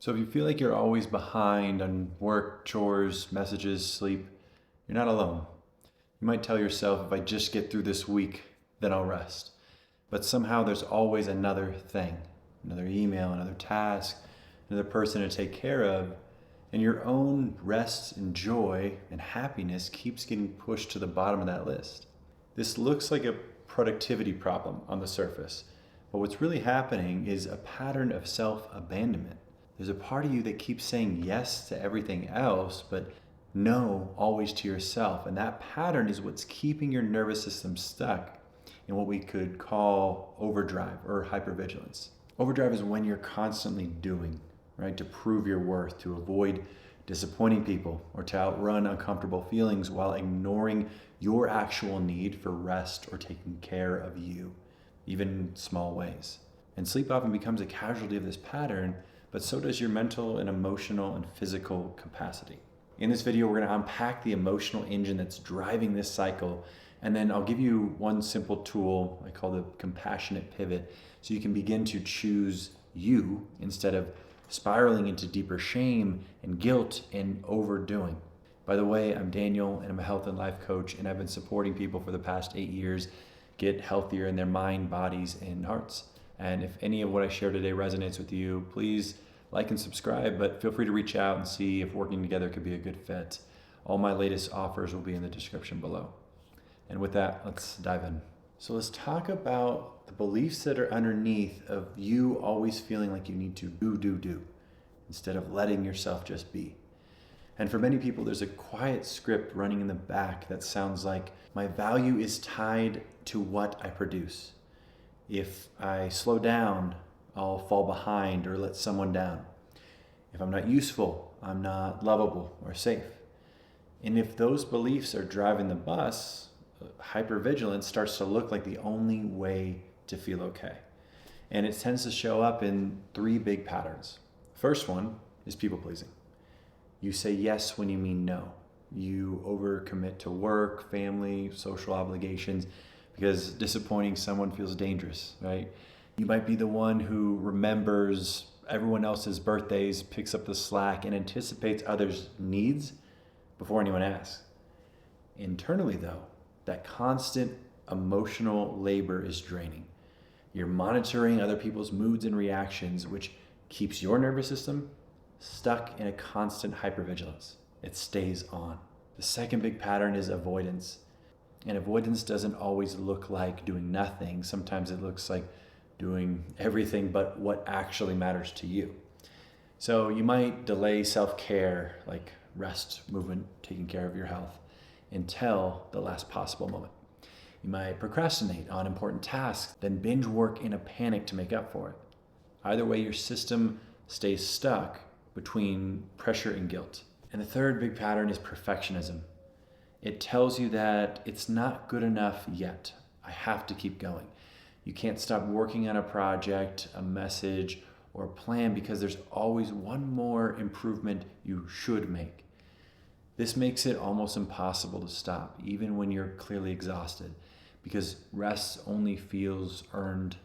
So if you feel like you're always behind on work, chores, messages, sleep, you're not alone. You might tell yourself, if I just get through this week, then I'll rest. But somehow there's always another thing, another email, another task, another person to take care of, and your own rest and joy and happiness keeps getting pushed to the bottom of that list. This looks like a productivity problem on the surface, but what's really happening is a pattern of self-abandonment. There's a part of you that keeps saying yes to everything else, but no always to yourself. And that pattern is what's keeping your nervous system stuck in what we could call overdrive or hypervigilance. Overdrive is when you're constantly doing, right, to prove your worth, to avoid disappointing people, or to outrun uncomfortable feelings while ignoring your actual need for rest or taking care of you, even in small ways. And sleep often becomes a casualty of this pattern, but so does your mental and emotional and physical capacity. In this video, we're going to unpack the emotional engine that's driving this cycle, and then I'll give you one simple tool I call the compassionate pivot, so you can begin to choose you instead of spiraling into deeper shame and guilt and overdoing. By the way, I'm Daniel, and I'm a health and life coach, and I've been supporting people for the past 8 years get healthier in their mind, bodies, and hearts. And if any of what I share today resonates with you, please like and subscribe, but feel free to reach out and see if working together could be a good fit. All my latest offers will be in the description below. And with that, let's dive in. So let's talk about the beliefs that are underneath of you always feeling like you need to do, instead of letting yourself just be. And for many people, there's a quiet script running in the back that sounds like, my value is tied to what I produce. If I slow down, I'll fall behind or let someone down. If I'm not useful, I'm not lovable or safe. And if those beliefs are driving the bus, hypervigilance starts to look like the only way to feel okay. And it tends to show up in 3 big patterns. First one is people pleasing. You say yes when you mean no. You overcommit to work, family, social obligations, because disappointing someone feels dangerous, right? You might be the one who remembers everyone else's birthdays, picks up the slack, and anticipates others' needs before anyone asks. Internally, though, that constant emotional labor is draining. You're monitoring other people's moods and reactions, which keeps your nervous system stuck in a constant hypervigilance. It stays on. The second big pattern is avoidance. And avoidance doesn't always look like doing nothing. Sometimes it looks like doing everything but what actually matters to you. So you might delay self-care, like rest, movement, taking care of your health, until the last possible moment. You might procrastinate on important tasks, then binge work in a panic to make up for it. Either way, your system stays stuck between pressure and guilt. And the third big pattern is perfectionism. It tells you that it's not good enough yet. I have to keep going. You can't stop working on a project, a message, or a plan because there's always one more improvement you should make. This makes it almost impossible to stop, even when you're clearly exhausted, because rest only feels earned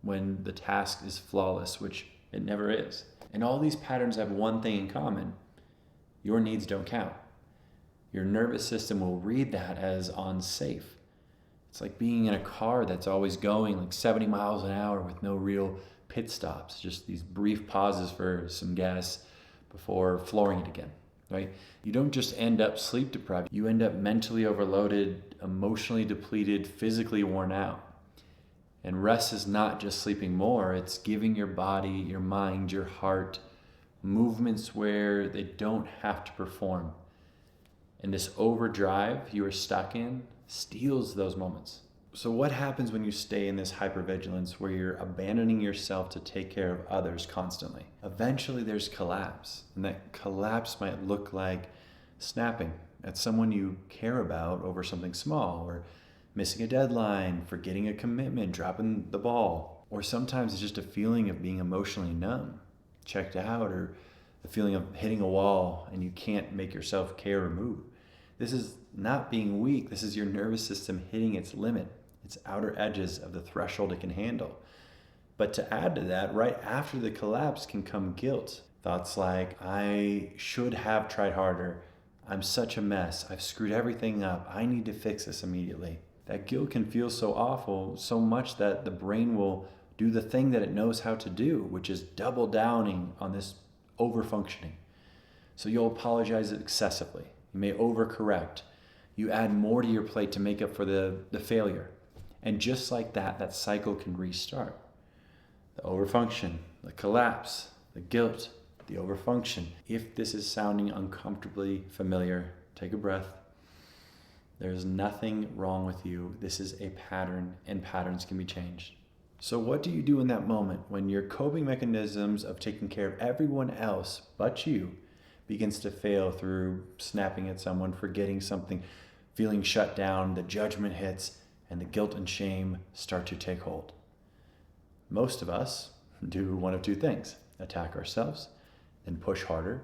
when the task is flawless, which it never is. And all these patterns have one thing in common: your needs don't count. Your nervous system will read that as unsafe. It's like being in a car that's always going like 70 miles an hour with no real pit stops, just these brief pauses for some gas before flooring it again, right? You don't just end up sleep deprived, you end up mentally overloaded, emotionally depleted, physically worn out. And rest is not just sleeping more, it's giving your body, your mind, your heart movements where they don't have to perform. And this overdrive you are stuck in steals those moments. So what happens when you stay in this hypervigilance where you're abandoning yourself to take care of others constantly? Eventually there's collapse, and that collapse might look like snapping at someone you care about over something small, or missing a deadline, forgetting a commitment, dropping the ball. Or sometimes it's just a feeling of being emotionally numb, checked out, or the feeling of hitting a wall and you can't make yourself care or move. This is not being weak. This is your nervous system hitting its limit, its outer edges of the threshold it can handle. But to add to that, right after the collapse can come guilt. Thoughts like, I should have tried harder. I'm such a mess. I've screwed everything up. I need to fix this immediately. That guilt can feel so awful, so much that the brain will do the thing that it knows how to do, which is double downing on this overfunctioning. So you'll apologize excessively. You may overcorrect. You add more to your plate to make up for the failure. And just like that, that cycle can restart. The overfunction, the collapse, the guilt, the overfunction. If this is sounding uncomfortably familiar, take a breath. There's nothing wrong with you. This is a pattern, and patterns can be changed. So what do you do in that moment when your coping mechanisms of taking care of everyone else but you begins to fail through snapping at someone, forgetting something, feeling shut down, the judgment hits, and the guilt and shame start to take hold? Most of us do one of two things: attack ourselves, then push harder,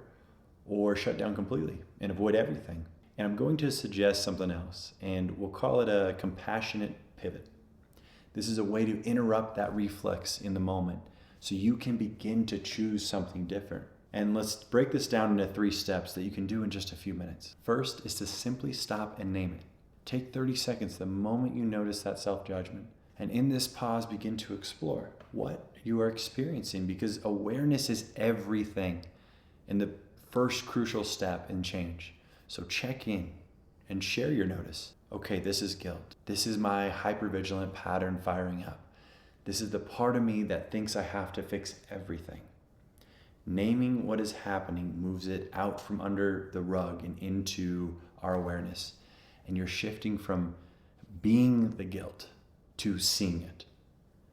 or shut down completely and avoid everything. And I'm going to suggest something else, and we'll call it a compassionate pivot. This is a way to interrupt that reflex in the moment so you can begin to choose something different. And let's break this down into 3 steps that you can do in just a few minutes. First is to simply stop and name it. Take 30 seconds the moment you notice that self-judgment. And in this pause, begin to explore what you are experiencing, because awareness is everything and the first crucial step in change. So check in and share your notice. Okay, this is guilt. This is my hypervigilant pattern firing up. This is the part of me that thinks I have to fix everything. Naming what is happening moves it out from under the rug and into our awareness. And you're shifting from being the guilt to seeing it.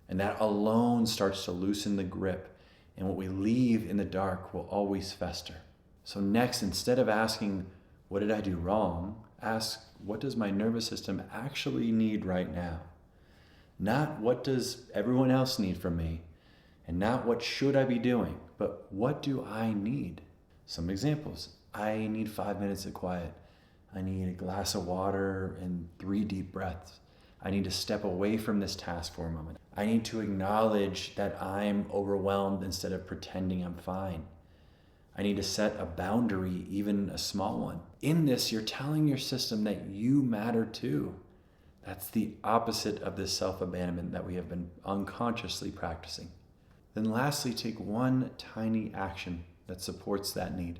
And that alone starts to loosen the grip. And what we leave in the dark will always fester. So next, instead of asking, what did I do wrong? Ask, what does my nervous system actually need right now? Not what does everyone else need from me? And not what should I be doing? But what do I need? Some examples. I need 5 minutes of quiet. I need a glass of water and 3 deep breaths. I need to step away from this task for a moment. I need to acknowledge that I'm overwhelmed instead of pretending I'm fine. I need to set a boundary, even a small one. In this, you're telling your system that you matter too. That's the opposite of this self-abandonment that we have been unconsciously practicing. Then lastly, take one tiny action that supports that need.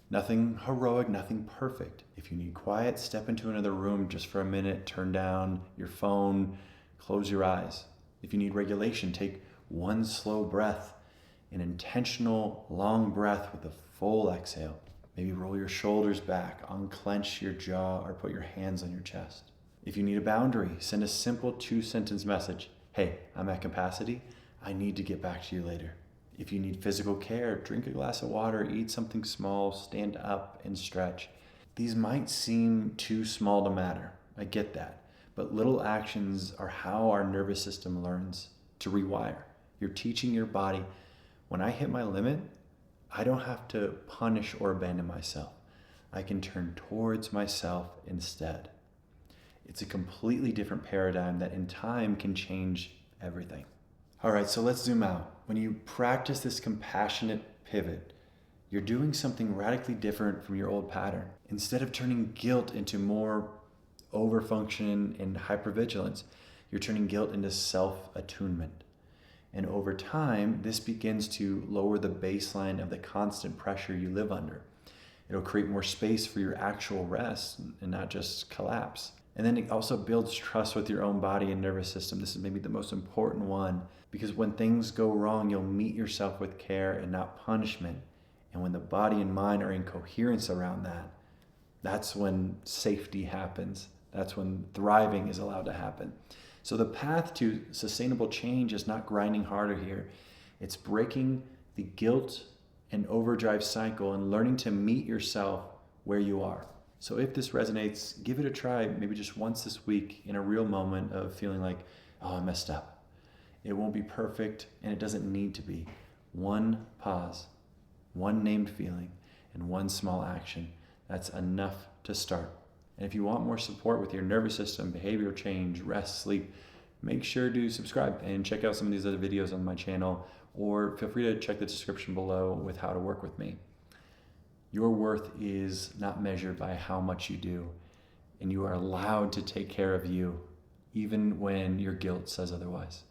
Nothing heroic, nothing perfect. If you need quiet, step into another room just for a minute, turn down your phone, close your eyes. If you need regulation, take one slow breath, an intentional long breath with a full exhale. Maybe roll your shoulders back, unclench your jaw, or put your hands on your chest. If you need a boundary, send a simple 2-sentence message. Hey, I'm at capacity. I need to get back to you later. If you need physical care, drink a glass of water, eat something small, stand up and stretch. These might seem too small to matter. I get that. But little actions are how our nervous system learns to rewire. You're teaching your body, when I hit my limit, I don't have to punish or abandon myself. I can turn towards myself instead. It's a completely different paradigm that in time can change everything. All right, so let's zoom out. When you practice this compassionate pivot, you're doing something radically different from your old pattern. Instead of turning guilt into more overfunction and hypervigilance, you're turning guilt into self-attunement. And over time, this begins to lower the baseline of the constant pressure you live under. It'll create more space for your actual rest and not just collapse. And then it also builds trust with your own body and nervous system. This is maybe the most important one, because when things go wrong, you'll meet yourself with care and not punishment. And when the body and mind are in coherence around that, that's when safety happens. That's when thriving is allowed to happen. So the path to sustainable change is not grinding harder here. It's breaking the guilt and overdrive cycle and learning to meet yourself where you are. So if this resonates, give it a try, maybe just once this week in a real moment of feeling like, oh, I messed up. It won't be perfect, and it doesn't need to be. One pause, one named feeling, and one small action. That's enough to start. And if you want more support with your nervous system, behavioral change, rest, sleep, make sure to subscribe and check out some of these other videos on my channel or feel free to check the description below with how to work with me. Your worth is not measured by how much you do, and you are allowed to take care of you, even when your guilt says otherwise.